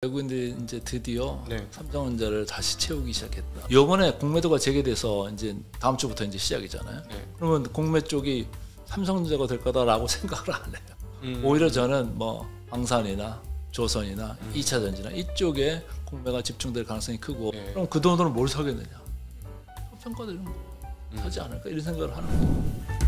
외국인들이 이제 드디어 네. 삼성전자를 다시 채우기 시작했다. 이번에 공매도가 재개돼서 이제 다음 주부터 이제 시작이잖아요. 네. 그러면 공매 쪽이 삼성전자가 될 거다라고 생각을 안 해요. 오히려 저는 뭐 방산이나 조선이나 2차 전지나 이쪽에 공매가 집중될 가능성이 크고 네. 그럼 그 돈으로 뭘 사겠느냐? 평가들은 하지 않을까 이런 생각을 하는 거예요.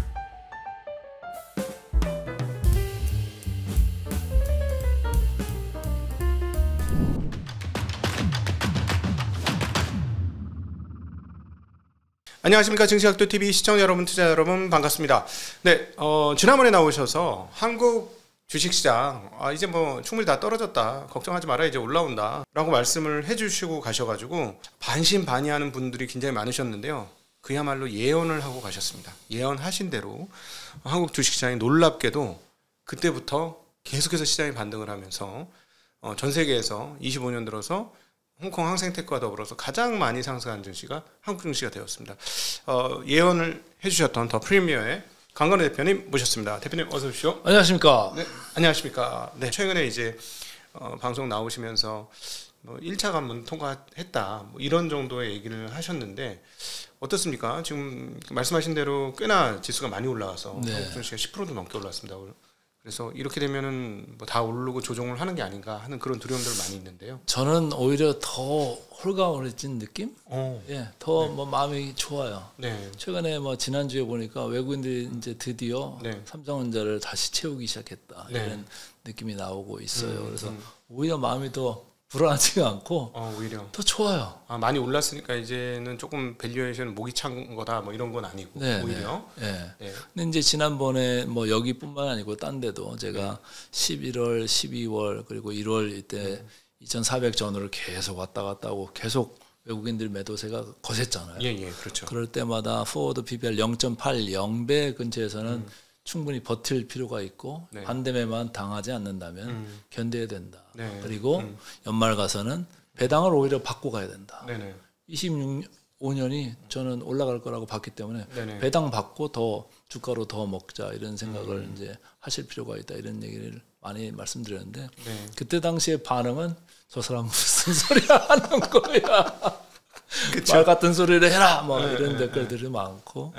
안녕하십니까. 증시학도TV 시청자 여러분, 투자자 여러분 반갑습니다. 네, 지난번에 나오셔서 한국 주식시장 이제 뭐 충분히 다 떨어졌다, 걱정하지 마라, 이제 올라온다 라고 말씀을 해주시고 가셔가지고 반신반의하는 분들이 굉장히 많으셨는데요. 그야말로 예언을 하고 가셨습니다. 예언하신 대로 한국 주식시장이 놀랍게도 그때부터 계속해서 시장이 반등을 하면서 전 세계에서 25년 들어서 홍콩 항생테크와 더불어서 가장 많이 상승한 증시가 한국 증시가 되었습니다. 예언을 해주셨던 더 프리미어의 강건우 대표님 모셨습니다. 대표님 어서 오십시오. 안녕하십니까. 네, 안녕하십니까. 네, 최근에 이제 방송 나오시면서 뭐 1차 관문 통과했다, 뭐 이런 정도의 얘기를 하셨는데 어떻습니까? 지금 말씀하신 대로 꽤나 지수가 많이 올라와서 네. 한국 증시가 10%도 넘게 올랐습니다. 그래서 이렇게 되면은 뭐 다 오르고 조정을 하는 게 아닌가 하는 그런 두려움들 많이 있는데요. 저는 오히려 더 홀가분해진 느낌? 예, 더 네. 뭐 마음이 좋아요. 네. 최근에 뭐 지난주에 보니까 외국인들이 이제 드디어 네. 삼성전자를 다시 채우기 시작했다, 네. 이런 느낌이 나오고 있어요. 그래서 오히려 마음이 더 불안하지가 않고 오히려 더 좋아요. 많이 올랐으니까 이제는 조금 밸류에이션 목이 찬 거다, 뭐 이런 건 아니고. 네, 오히려. 네. 네. 근데 이제 지난번에 뭐 여기뿐만 아니고 딴 데도 제가 11월, 12월 그리고 1월 이때 2,400 전후를 계속 왔다 갔다 하고 계속 외국인들 매도세가 거셌잖아요. 예, 그렇죠. 그럴 때마다 포워드 PBR 0.80배 근처에서는 충분히 버틸 필요가 있고 네. 반대매만 당하지 않는다면 견뎌야 된다. 네. 그리고 연말 가서는 배당을 오히려 받고 가야 된다. 네네. 25년이 저는 올라갈 거라고 봤기 때문에 네네. 배당 받고 더 주가로 더 먹자 이런 생각을 이제 하실 필요가 있다, 이런 얘기를 많이 말씀드렸는데 네. 그때 당시에 반응은 저 사람 무슨 소리 하는 거야. 말 같은 소리를 해라 뭐 이런 댓글들이 많고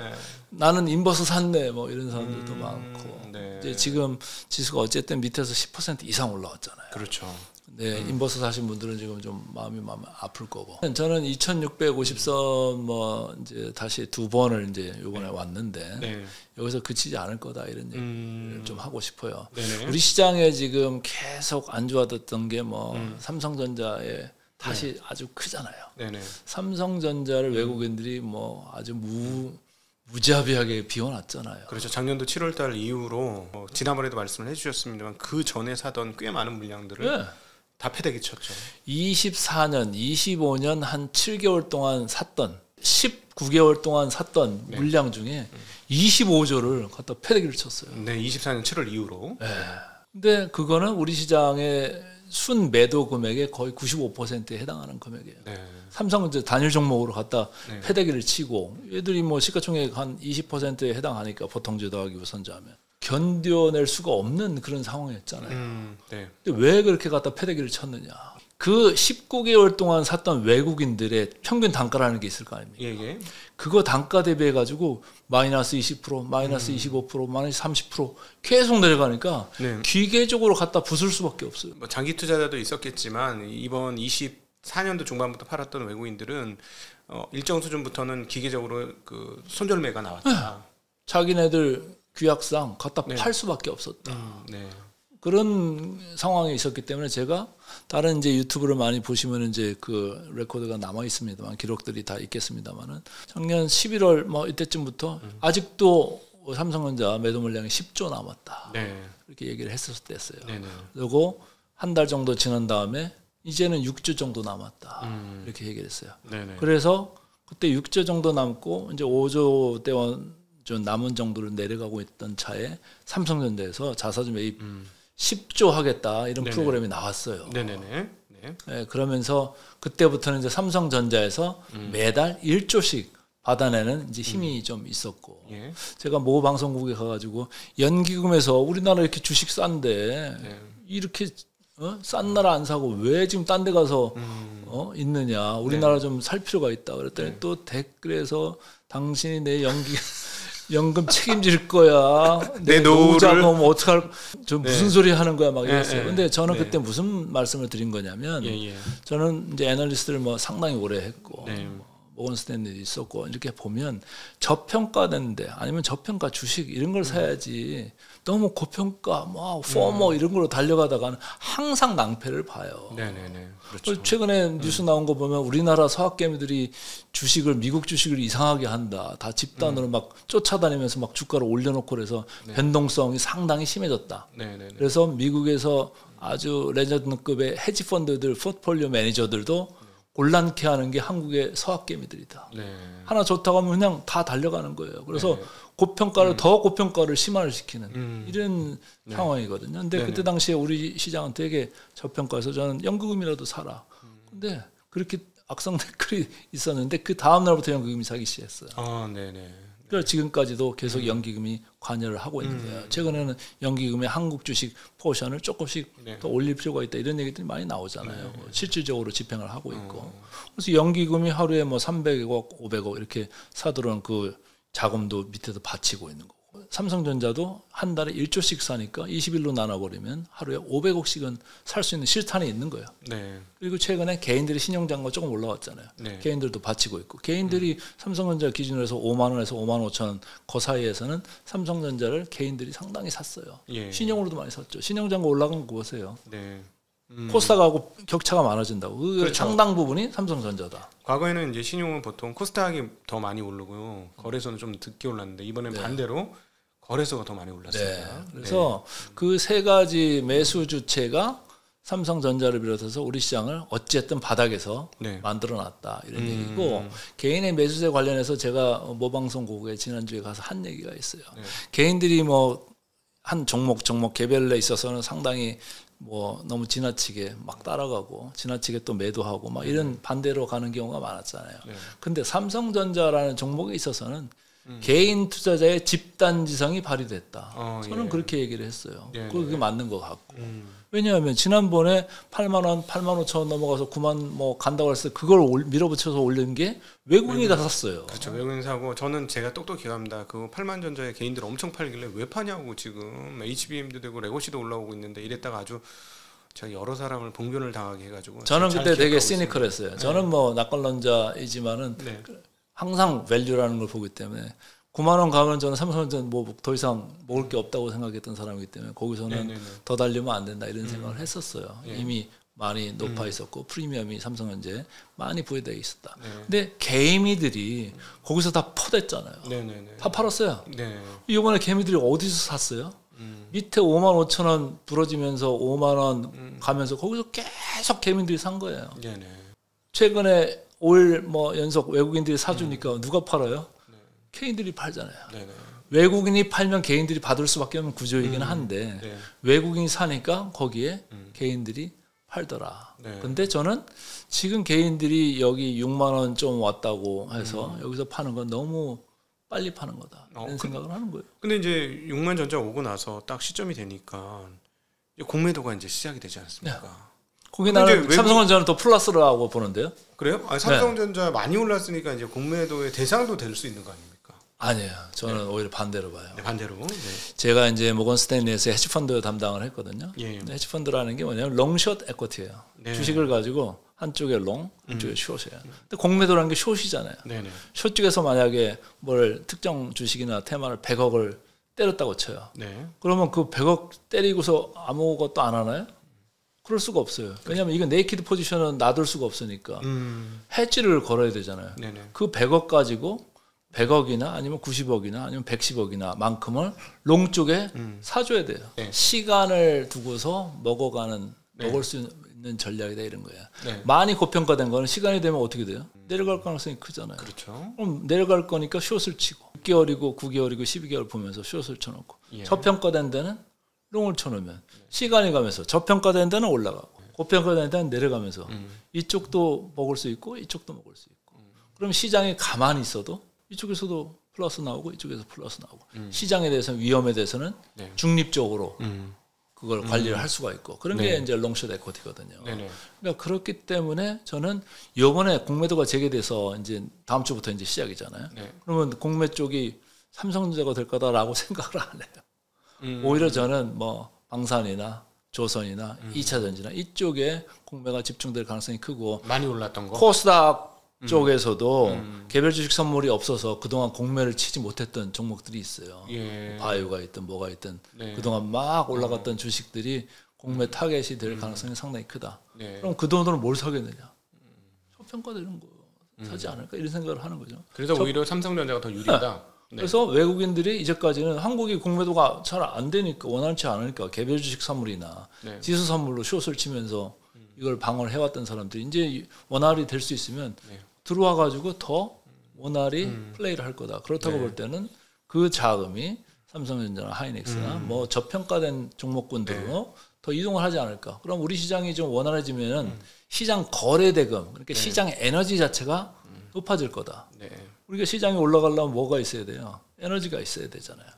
나는 인버스 샀네 뭐 이런 사람들도 많고 네. 이제 지금 지수가 어쨌든 밑에서 10% 이상 올라왔잖아요. 그렇죠. 네, 인버스 사신 분들은 지금 좀 마음이 아플 거고. 저는 2,650선 뭐 이제 다시 두 번을 이제 이번에 왔는데 네. 여기서 그치지 않을 거다, 이런 얘기를 좀 하고 싶어요. 네네. 우리 시장에 지금 계속 안 좋아졌던 게 뭐 삼성전자에 다시 아주 크잖아요. 네네. 삼성전자를 외국인들이 뭐 아주 무자비하게 비워놨잖아요. 그렇죠. 작년도 7월달 이후로 지난번에도 말씀을 해주셨습니다만 그 전에 사던 꽤 많은 물량들을 네. 다 패대기 쳤죠. 24년, 25년 한 7개월 동안 샀던 19개월 동안 샀던 물량 중에 25조를 갖다 패대기를 쳤어요. 네, 24년 7월 이후로. 네. 근데 그거는 우리 시장의 순 매도 금액의 거의 95%에 해당하는 금액이에요. 네. 삼성전자 단일 종목으로 갖다 네. 패대기를 치고 얘들이 뭐 시가총액 한 20%에 해당하니까 보통주 더하기 우선주하면 견뎌낼 수가 없는 그런 상황이었잖아요. 네. 근데 왜 그렇게 갖다 패대기를 쳤느냐? 그 19개월 동안 샀던 외국인들의 평균 단가라는 게 있을 거 아닙니까? 예. 그거 단가 대비해 가지고 마이너스 20%, 마이너스 25%, 마이너스 30% 계속 내려가니까 네. 기계적으로 갖다 부술 수밖에 없어요. 뭐 장기 투자자도 있었겠지만 이번 24년도 중반부터 팔았던 외국인들은 일정 수준부터는 기계적으로 그 손절매가 나왔다. 자기네들 규약상 갖다 네. 팔 수밖에 없었다. 네. 그런 상황이 있었기 때문에 제가 다른 이제 유튜브를 많이 보시면 이제 그 레코드가 남아 있습니다만, 기록들이 다 있겠습니다만은 작년 11월 뭐 이때쯤부터 아직도 삼성전자 매도 물량이 10조 남았다. 네. 이렇게 얘기를 했었을 때였어요. 네네. 그리고 한 달 정도 지난 다음에 이제는 6조 정도 남았다. 이렇게 얘기를 했어요. 네네. 그래서 그때 6조 정도 남고 이제 5조 대원 좀 남은 정도를 내려가고 있던 차에 삼성전자에서 자사주 매입 10조 하겠다, 이런 네네. 프로그램이 나왔어요. 네네네. 네. 네, 그러면서 그때부터는 이제 삼성전자에서 매달 1조씩 받아내는 이제 힘이 좀 있었고, 예. 제가 모 방송국에 가가지고 연기금에서 우리나라 이렇게 주식 싼데 네. 이렇게 싼 나라 안 사고 왜 지금 딴 데 가서 있느냐. 우리나라 좀 살 필요가 있다. 그랬더니 또 댓글에서 당신이 내 연금 책임질 거야. 내 노후자금 뭐 어떡할 저 무슨 소리 하는 거야 막 이랬어요. 근데 저는 그때 무슨 말씀을 드린 거냐면 저는 이제 애널리스트를 뭐 상당히 오래 했고 모건 스탠리도 있었고 이렇게 보면 저평가된데 아니면 저평가 주식 이런 걸 사야지 너무 고평가 뭐 포머 이런 걸로 달려가다가는 항상 낭패를 봐요. 그렇죠. 최근에 뉴스 나온 거 보면 우리나라 서학개미들이 주식을 미국 주식을 이상하게 한다. 다 집단으로 막 쫓아다니면서 막 주가를 올려놓고 그래서 변동성이 상당히 심해졌다. 그래서 미국에서 아주 레전드급의 헤지펀드들 포트폴리오 매니저들도 곤란케 하는 게 한국의 서학개미들이다. 하나 좋다고 하면 그냥 다 달려가는 거예요. 그래서 고평가를 더 고평가를 심화시키는 이런 상황이거든요. 근데 그때 당시에 우리 시장은 되게 저평가해서 저는 연기금이라도 사라. 근데 그렇게 악성 댓글이 있었는데 그 다음 날부터 연기금이 사기 시작했어요. 그래서 지금까지도 계속 연기금이 관여를 하고 있는 거예요. 최근에는 연기금의 한국 주식 포션을 조금씩 더 올릴 필요가 있다 이런 얘기들이 많이 나오잖아요. 실질적으로 집행을 하고 있고. 그래서 연기금이 하루에 뭐 300억, 500억 이렇게 사들어온 그 자금도 밑에서 받치고 있는 거고. 삼성전자도 한 달에 1조씩 사니까 20일로 나눠버리면 하루에 500억씩은 살 수 있는 실탄이 있는 거예요. 그리고 최근에 개인들이 신용장고 조금 올라왔잖아요. 개인들도 받치고 있고 개인들이 삼성전자 기준으로 해서 5만 원에서 5만 5천 원 그 사이에서는 삼성전자를 개인들이 상당히 샀어요. 신용으로도 많이 샀죠. 신용장고 올라간 거 보세요. 코스닥하고 격차가 많아진다고. 그 상당 부분이 삼성전자다. 과거에는 이제 신용은 보통 코스닥이 더 많이 오르고요. 거래소는 좀 늦게 올랐는데 이번엔 반대로 거래소가 더 많이 올랐습니다. 그래서 그 세 가지 매수 주체가 삼성전자를 비롯해서 우리 시장을 어쨌든 바닥에서 만들어놨다 이런 얘기고 개인의 매수세 관련해서 제가 모방송국에 지난주에 가서 한 얘기가 있어요. 개인들이 뭐 한 종목 개별에 있어서는 상당히 뭐 너무 지나치게 막 따라가고 지나치게 또 매도하고 막 이런 반대로 가는 경우가 많았잖아요. 근데 삼성전자라는 종목에 있어서는 개인 투자자의 집단지성이 발휘됐다. 저는 그렇게 얘기를 했어요. 그게 맞는 것 같고. 왜냐하면 지난번에 8만 원, 8만 5천 원 넘어가서 9만 뭐 간다고 했을 때 그걸 밀어붙여서 올린 게 외국인이 다 샀어요. 그렇죠. 외국인 사고 저는 제가 똑똑히 갑니다. 그 8만 전자에 개인들 엄청 팔길래 왜 파냐고 지금 HBM도 되고 레고시도 올라오고 있는데 이랬다가 아주 제가 여러 사람을 봉변을 당하게 해가지고 저는 그때 되게 시니컬했어요. 저는 뭐 낙관론자이지만은 항상 밸류라는 걸 보기 때문에 9만 원 가면 저는 삼성전자 뭐 더 이상 먹을 게 없다고 생각했던 사람이기 때문에 거기서는 더 달리면 안 된다 이런 생각을 했었어요. 이미 많이 높아 있었고 프리미엄이 삼성전자에 많이 부여되어 있었다. 근데 개미들이 거기서 다 퍼댔잖아요. 다 팔았어요. 이번에 개미들이 어디서 샀어요? 밑에 5만 5천 원 부러지면서 5만 원 가면서 거기서 계속 개미들이 산 거예요. 최근에 5일 뭐 연속 외국인들이 사주니까 누가 팔아요? 개인들이 팔잖아요. 외국인이 팔면 개인들이 받을 수밖에 없는 구조이긴 한데 외국인이 사니까 거기에 개인들이 팔더라. 근데 저는 지금 개인들이 여기 6만 원 좀 왔다고 해서 여기서 파는 건 너무 빨리 파는 거다. 이런 생각을 하는 거예요. 근데 이제 6만 전자 오고 나서 딱 시점이 되니까 공매도가 이제 시작이 되지 않습니까? 거기 나는 삼성전자는 더 플러스라고 보는데요. 그래요? 아니, 삼성전자 많이 올랐으니까 이제 공매도의 대상도 될 수 있는 거 아닙니까? 아니에요. 저는 오히려 반대로 봐요. 반대로. 제가 이제 모건 스탠리에서 헤지펀드 담당을 했거든요. 헤지펀드라는 게 뭐냐면 롱숏 에쿼티예요. 주식을 가지고 한쪽에 롱, 한쪽에 숏이에요. 근데 공매도라는 게 숏이잖아요. 숏 쪽에서 만약에 뭘 특정 주식이나 테마를 100억을 때렸다고 쳐요. 그러면 그 100억 때리고서 아무것도 안 하나요? 그럴 수가 없어요. 왜냐하면 이건 네이키드 포지션은 놔둘 수가 없으니까 해지를 걸어야 되잖아요. 그 100억 가지고 100억이나 아니면 90억이나 아니면 110억이나 만큼을 롱 쪽에 사줘야 돼요. 시간을 두고서 먹을 수 있는 전략이다 이런 거예요. 많이 고평가된 거는 시간이 되면 어떻게 돼요? 내려갈 가능성이 크잖아요. 그럼 내려갈 거니까 숏을 치고 6개월이고 9개월이고 12개월 보면서 숏을 쳐놓고 저평가된 데는 롱을 쳐놓으면 시간이 가면서 저평가된 데는 올라가고 고평가된 데는 내려가면서 이쪽도 먹을 수 있고 이쪽도 먹을 수 있고 그럼 시장에 가만히 있어도 이쪽에서도 플러스 나오고 이쪽에서 플러스 나오고 시장에 대해서는 위험에 대해서는 중립적으로 그걸 관리를 할 수가 있고 그런 게 이제 롱숏 에코티거든요. 그러니까 그렇기 때문에 저는 이번에 공매도가 재개돼서 이제 다음 주부터 이제 시작이잖아요. 그러면 공매 쪽이 삼성전자가 될 거다라고 생각을 안 해요. 오히려 저는 뭐 방산이나 조선이나 2차 전지나 이쪽에 공매가 집중될 가능성이 크고 많이 올랐던 거. 코스닥 쪽에서도 개별 주식 선물이 없어서 그동안 공매를 치지 못했던 종목들이 있어요. 바이오가 있든 뭐가 있든 그동안 막 올라갔던 주식들이 공매 타겟이 될 가능성이 상당히 크다. 그럼 그 돈으로 뭘 사겠느냐? 저평가되는 거 사지 않을까 이런 생각을 하는 거죠. 그래서 오히려 삼성전자가 더 유리하다. 그래서 외국인들이 이제까지는 한국이 공매도가 잘 안 되니까 원활치 않으니까 개별 주식 선물이나 지수 선물로 숏을 치면서 이걸 방어를 해왔던 사람들이 이제 원활이 될 수 있으면 들어와 가지고 더 원활히 플레이를 할 거다. 그렇다고 볼 때는 그 자금이 삼성전자나 하이닉스나 뭐 저평가된 종목군들로 더 이동을 하지 않을까. 그럼 우리 시장이 좀 원활해지면은 시장 거래 대금, 그러니까 시장의 에너지 자체가 높아질 거다. 우리가 시장이 올라가려면 뭐가 있어야 돼요? 에너지가 있어야 되잖아요.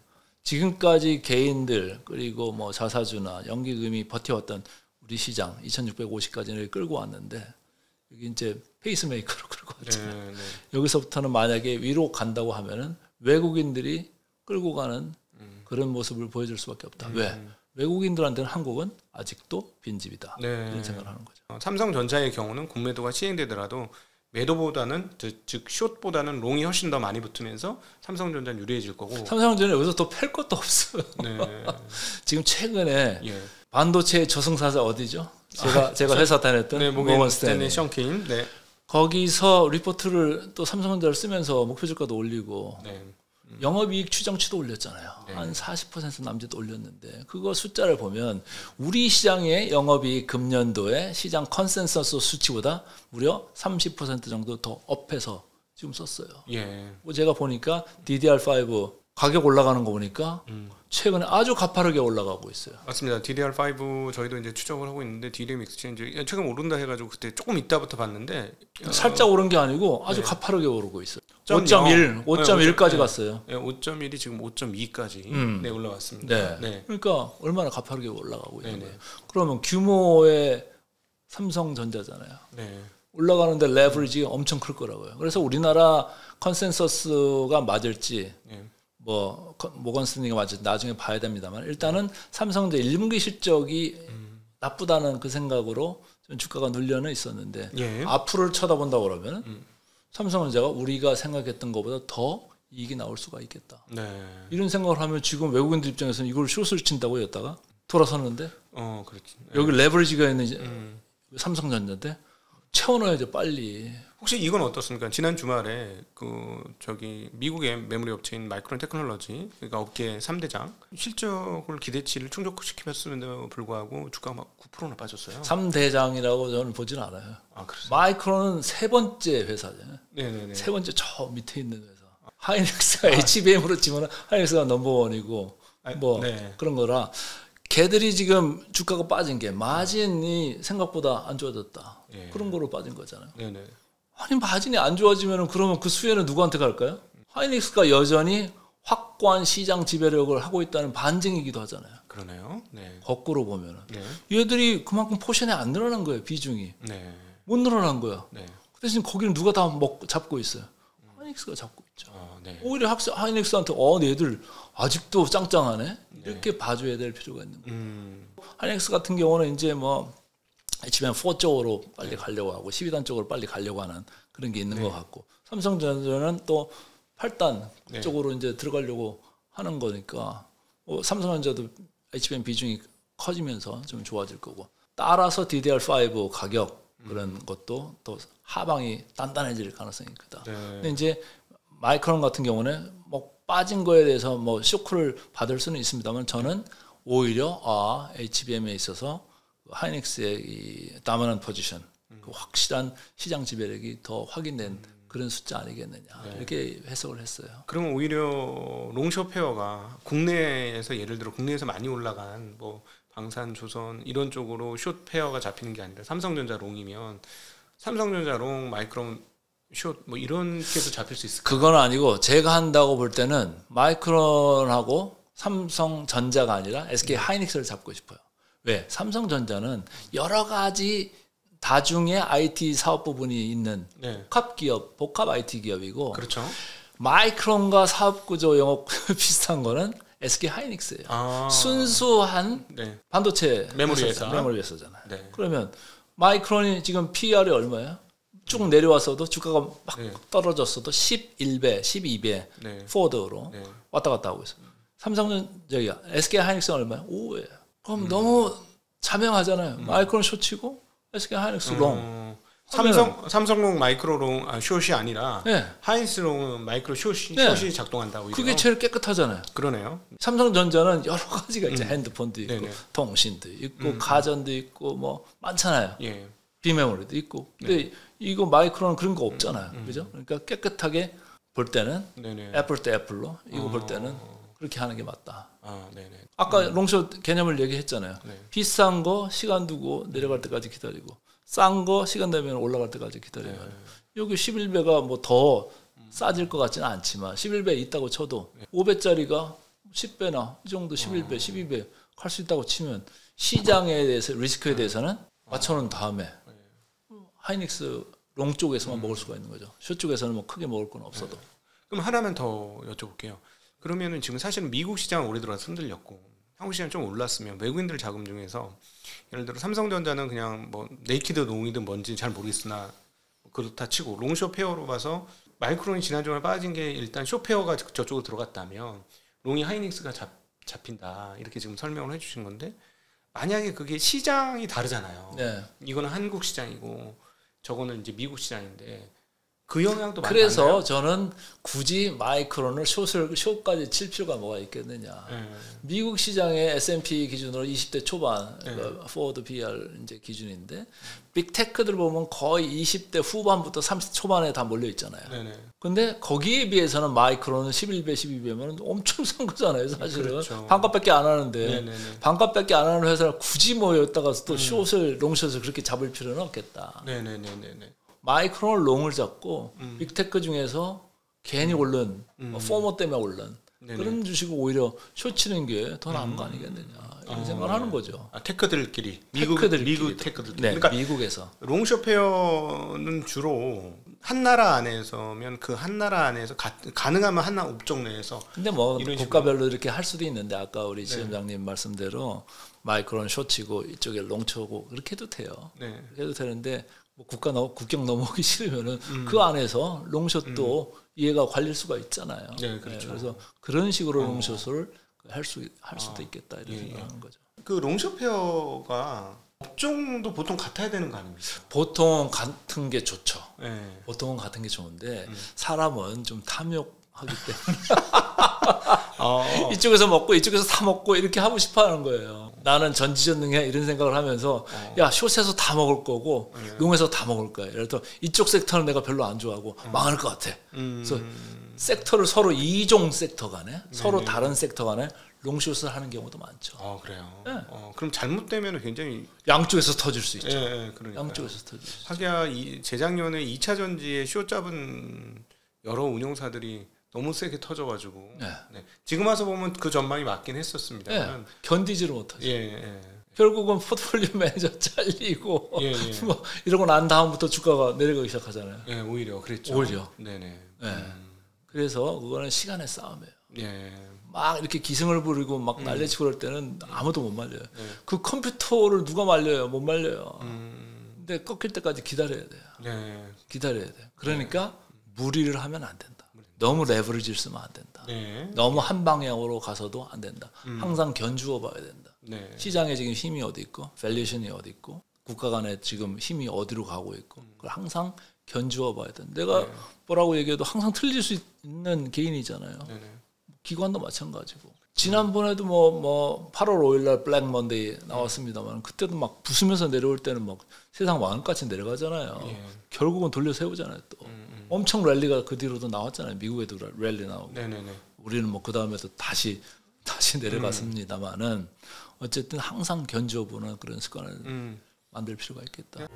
지금까지 개인들 그리고 뭐 자사주나 연기금이 버텨왔던 우리 시장 2,650까지는 끌고 왔는데 여기 이제 페이스메이커로 끌고 왔잖아요. 여기서부터는 만약에 위로 간다고 하면은 외국인들이 끌고 가는 그런 모습을 보여줄 수밖에 없다. 왜? 외국인들한테는 한국은 아직도 빈집이다. 이런 생각을 하는 거죠. 삼성전자의 경우는 공매도가 시행되더라도 매도보다는 즉 숏보다는 롱이 훨씬 더 많이 붙으면서 삼성전자는 유리해질 거고. 삼성전자는 여기서 더 팰 것도 없어요. 지금 최근에 반도체 저승사자 어디죠? 제가 회사 다녔던 모건 스탠리 션킨. 거기서 리포트를 또 삼성전자를 쓰면서 목표 주가도 올리고 영업이익 추정치도 올렸잖아요. 한 40% 남짓 올렸는데 그거 숫자를 보면 우리 시장의 영업이익 금년도에 시장 컨센서스 수치보다 무려 30% 정도 더 업해서 지금 썼어요. 뭐 제가 보니까 DDR5 가격 올라가는 거 보니까 최근에 아주 가파르게 올라가고 있어요. 맞습니다. DDR5 저희도 이제 추적을 하고 있는데 DRAM 익스체인지 최근 오른다 해가지고 그때 조금 있다부터 봤는데 살짝 오른 게 아니고 아주 가파르게 오르고 있어요. 5.1까지 갔어요. 5.1이 지금 5.2까지 올라왔습니다. 그러니까 얼마나 가파르게 올라가고 있는 거예요. 그러면 규모의 삼성전자잖아요. 올라가는데 레버리지가 엄청 클 거라고요. 그래서 우리나라 컨센서스가 맞을지 뭐 모건 스탠리가 맞을지 나중에 봐야 됩니다만 일단은 삼성전자 1분기 실적이 나쁘다는 그 생각으로 좀 주가가 눌려는 있었는데 앞으로를 쳐다본다고 그러면 삼성전자가 우리가 생각했던 것보다 더 이익이 나올 수가 있겠다. 이런 생각을 하면 지금 외국인들 입장에서는 이걸 숏을 친다고 했다가 돌아섰는데 그렇지. 여기 레버리지가 있는 삼성전자인데 채워넣어야죠 빨리. 혹시 이건 어떻습니까? 지난 주말에 미국의 메모리 업체인 마이크론 테크놀로지 그러니까 업계 3대장 실적을 기대치를 충족시켰음에도 불구하고 주가가 막 9%나 빠졌어요. 3대장이라고 저는 보지는 않아요. 마이크론은 세 번째 회사잖아요. 세 번째 저 밑에 있는 회사. 하이닉스가 HBM으로 치면 하이닉스가 넘버원이고 그런 거라 걔들이 지금 주가가 빠진 게 마진이 생각보다 안 좋아졌다. 그런 거로 빠진 거잖아요. 아니 마진이 안 좋아지면 그러면 그 수혜는 누구한테 갈까요? 하이닉스가 여전히 확고한 시장 지배력을 하고 있다는 반증이기도 하잖아요. 그러네요. 거꾸로 보면은 얘들이 그만큼 포션이 안 늘어난 거예요. 비중이 못 늘어난 거야. 그 대신 거기는 누가 다 잡고 있어요. 하이닉스가 잡고 있죠. 오히려 하이닉스한테 얘들 아직도 짱짱하네. 이렇게 봐줘야 될 필요가 있는 거예요. 하이닉스 같은 경우는 이제 뭐 HBM4 쪽으로 빨리 가려고 하고 12단 쪽으로 빨리 가려고 하는 그런 게 있는 것 같고 삼성전자는 또 8단 쪽으로 이제 들어가려고 하는 거니까 삼성전자도 HBM 비중이 커지면서 좀 좋아질 거고 따라서 DDR5 가격 그런 것도 또 하방이 단단해질 가능성이 크다. 근데 이제 마이크론 같은 경우는 뭐 빠진 거에 대해서 뭐 쇼크를 받을 수는 있습니다만 저는 오히려 HBM에 있어서 하이닉스의 이 다미넌트 포지션, 그 확실한 시장 지배력이 더 확인된 그런 숫자 아니겠느냐 이렇게 해석을 했어요. 그럼 오히려 롱숏 페어가 국내에서 예를 들어 국내에서 많이 올라간 뭐 방산, 조선 이런 쪽으로 숏 페어가 잡히는 게 아니라 삼성전자 롱이면 삼성전자 롱, 마이크론 숏 뭐 이렇게도 잡힐 수 있을까요? 그건 아니고 제가 한다고 볼 때는 마이크론하고 삼성전자가 아니라 SK 하이닉스를 잡고 싶어요. 왜? 삼성전자는 여러 가지 다중의 IT 사업 부분이 있는 복합 기업, 복합 IT 기업이고 그렇죠. 마이크론과 사업 구조 영역 비슷한 거는 SK 하이닉스예요. 순수한 반도체 메모리 회사잖아요. 그러면 마이크론이 지금 PR이 얼마예요? 쭉 내려왔어도 주가가 막 떨어졌어도 11배, 12배 포워드로 왔다 갔다 하고 있어요. 삼성전자, SK 하이닉스는 얼마예요? 5배예요. 그럼 너무 자명하잖아요. 마이크론 숏치고 SK 하이닉스 롱. 삼성롱 마이크로롱 숏이 아니라 하이닉스롱은 마이크로 숏이 작동한다. 오히려. 그게 제일 깨끗하잖아요. 그러네요. 삼성전자는 여러 가지가 있죠. 핸드폰도 있고 통신도 있고 가전도 있고 뭐 많잖아요. 비메모리도 있고. 근데 이거 마이크로는 그런 거 없잖아요. 그죠? 그러니까 깨끗하게 볼 때는 애플 때 애플로, 이거 볼 때는 그렇게 하는 게 맞다. 아까 롱숏 개념을 얘기했잖아요. 비싼 거 시간 두고 내려갈 때까지 기다리고 싼 거 시간 되면 올라갈 때까지 기다려요. 여기 11배가 뭐 더 싸질 것 같지는 않지만 11배 있다고 쳐도 5배짜리가 10배나 이 정도 11배, 12배 갈 수 있다고 치면 시장에 대해서 리스크에 대해서는 맞춰놓은 다음에 하이닉스 롱 쪽에서만 먹을 수가 있는 거죠. 숏 쪽에서는 뭐 크게 먹을 건 없어도. 그럼 하나만 더 여쭤볼게요. 그러면은 지금 사실은 미국 시장은 올해 들어서 흔들렸고 한국 시장 좀 올랐으면 외국인들 자금 중에서 예를 들어 삼성전자는 그냥 뭐 네이키드 롱이든 뭔지 잘 모르겠으나 그렇다 치고 롱숏 페어로 봐서 마이크론이 지난주에 빠진 게 일단 숏 페어가 저쪽으로 들어갔다면 롱이 하이닉스가 잡힌다 이렇게 지금 설명을 해주신 건데 만약에 그게 시장이 다르잖아요. 이거는 한국 시장이고 저거는 이제 미국 시장인데 그 영향도 많이 그래서 받나요? 저는 굳이 마이크론을 숏까지 칠 필요가 뭐가 있겠느냐. 미국 시장의 S&P 기준으로 20대 초반 포워드 PR 이제 기준인데 빅테크들 보면 거의 20대 후반부터 30대 초반에 다 몰려 있잖아요. 근데 거기에 비해서는 마이크론은 11배, 12배면 엄청 싼 거잖아요, 사실은. 그렇죠. 반값밖에 안 하는데 반값밖에 안 하는 회사를 굳이 뭐 여기다가 또 숏을 롱숏을 그렇게 잡을 필요는 없겠다. 마이크론을 롱을 잡고 빅테크 중에서 괜히 오른 포모 때문에 오른 그런 주식을 오히려 숏 치는 게 더 나은 거 아니겠느냐 이런 생각을 하는 거죠. 테크들끼리 미국 테크들. 그러니까 미국에서 롱숏 페어는 주로 한 나라 안에서면 그 한 나라 안에서 가능하면 한 업종 내에서. 근데 뭐 국가별로 이렇게 할 수도 있는데 아까 우리 지점장님 말씀대로 마이크론 숏 치고 이쪽에 롱 치고 그렇게 해도 돼요. 그렇게 해도 되는데. 뭐 국경 넘어오기 싫으면은 그 안에서 롱숏도 이해가 갈릴 수가 있잖아요. 그렇죠. 그래서 그런 식으로 롱숏을 할 수도 있겠다 이런 생각하는 거죠. 그 롱숏 페어가 업종도 보통 같아야 되는 거 아닙니까? 보통 같은 게 좋죠. 보통은 같은 게 좋은데 사람은 좀 탐욕하기 때문에 이쪽에서 먹고 이쪽에서 다 먹고 이렇게 하고 싶어하는 거예요. 나는 전지전능해 이런 생각을 하면서 야 숏에서 다 먹을 거고 롱에서 다 먹을 거야. 예를 들어 이쪽 섹터는 내가 별로 안 좋아하고 망할 것 같아. 그래서 섹터를 서로 이종 섹터 간에 서로 다른 섹터 간에 롱숏을 하는 경우도 많죠. 그래요. 그럼 잘못되면 굉장히 양쪽에서 터질 수 있죠. 양쪽에서 터질 수 있죠. 하기야 재작년에 2차 전지에 숏 잡은 여러 운용사들이 너무 세게 터져가지고 지금 와서 보면 그 전망이 맞긴 했었습니다. 견디지를 못하죠. 결국은 포트폴리오 매니저 잘리고 뭐 이러고 난 다음부터 주가가 내려가기 시작하잖아요. 오히려 그랬죠. 오히려. 그래서 그거는 시간의 싸움이에요. 막 이렇게 기승을 부리고 막 날려치고 그럴 때는 아무도 못 말려요. 그 컴퓨터를 누가 말려요? 못 말려요. 근데 꺾일 때까지 기다려야 돼요. 기다려야 돼요. 그러니까 무리를 하면 안 된다. 너무 레버리지를 쓰면 안 된다. 너무 한 방향으로 가서도 안 된다. 항상 견주어 봐야 된다. 시장에 지금 힘이 어디 있고 밸류에이션이 어디 있고 국가 간에 지금 힘이 어디로 가고 있고 그걸 항상 견주어 봐야 된다. 내가 뭐라고 얘기해도 항상 틀릴 수 있는 개인이잖아요. 기관도 마찬가지고. 지난번에도 뭐 8월 5일날 블랙 먼데이 나왔습니다만 그때도 막 부수면서 내려올 때는 막 세상 망한까지 내려가잖아요. 결국은 돌려 세우잖아요. 또 엄청 랠리가 그 뒤로도 나왔잖아요. 미국에도 랠리 나오고. 우리는 뭐 그 다음에도 다시 내려갔습니다만은 어쨌든 항상 견주어보는 그런 습관을 만들 필요가 있겠다.